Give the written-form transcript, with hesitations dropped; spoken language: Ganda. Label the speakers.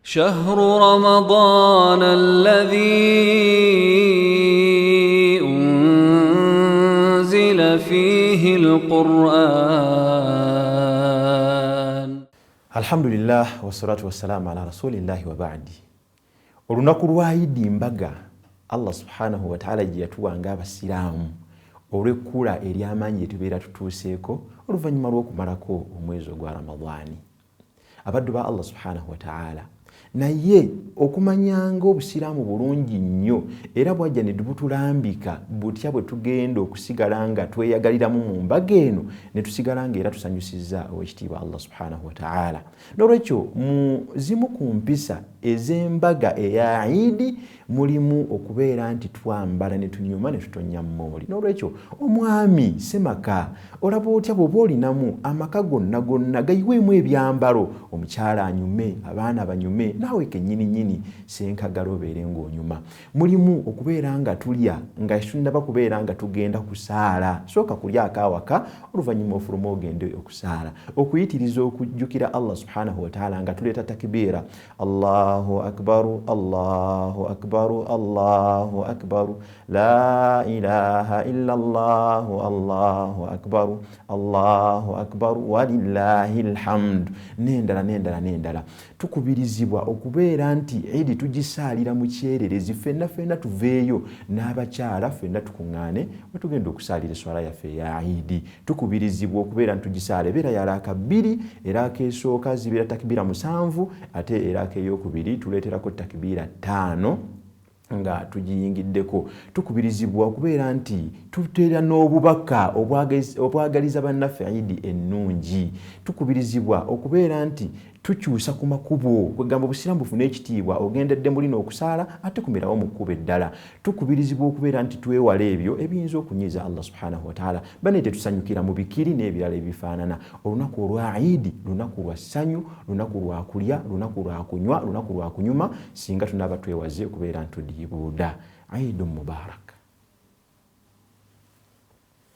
Speaker 1: شهر رمضان الذي أنزل فيه القرآن.
Speaker 2: الحمد لله والصلاة والسلام على رسول الله وبعد. olunaku lwa Idi mbaga Allah subhanahu wa ta'ala yatuwanga abasiraamu olw'ekkula ery'amaanyi lye tubeera tutuuseeko oluvannyuma lw'okumalako omwezi ogwa Ramadhaani. Abaddu ba Allah subhanahu wa ta'ala, naye okumanyanga obusiraamu bulungi nnyo era bwajja ne butulambika butya bwe tugenda okusigala nga tweyagaliramu mu mbaga eno ne tusigala nga era tusanyusizza ow'ekitiibwa Allah subhanahu wa ta'ala. N'olwekyo mu zimu ku mpisa ez'embaga eya Idi mulimu okubeera nti twambala ne tunyuma ne tutonya mmooli. N'olwekyo omwami Semaka olaba otya bw'oba olinamu amaka gonna gayiweemu ebyambalo, omukyala anyume, abaana banyume, naawe kennyini senkagala obeere ng'onyuma. Mulimu okubeera nga tulya nga tunnaba kubeera nga tugenda kusaala, sooka kulya akaawaka oluvannyuma ofuluma ogende okusaala, okuyitiriza okujjukira Allah subhanahu wa ta'ala nga tuleeta takbiira, Allahu akbaru, Allahu akbaru, Allahu akbaru, la ilaha illa Allahu, Allahu akbaru, Allahu akbaru, walillahi alhamdu, n'endala. Tukubirizibwa okubeera nti Idi tugisaalira mu kyererezi, ffenna tuveeyo n'abakyala ffenna tukuŋŋaane we tugenda okusaalira eswala yaffe ya Idi. Tukubirizibwa okubeera nti tugisaala ebeera ya raaka 2, eraaka esooka zibeera takbiira 7, ate eraaka ey'okubiri tuleeterako takbiira 5 nga tugiyingiddeko. Tukubirizibwa okubeera nti tuteera n'obubaka obwagaliza bannaffe Idi ennungi. Tukubirizibwa okubeera nti tukyusa ku makubo, kwegamba obusiraamu bufuna ekitiibwa, ogendedde muli n'okusaala ate kumirawo mu kkubo eddala. Tukubirizibwa okubeera nti twewala ebyo ebiyinza okunyiiza Allah subhanahu wa ta'ala, bane tetusanyukira mu bikiri n'ebirala ebifaanana. Olunaku olwa Idi lunaku lwa ssanyu, lunaku lwa kulya, lunaku lwa kunywa, lunaku lwa kunyuma, singa tunaaba twewaze okubeera nti tudiibuuda. Idun Mubarak.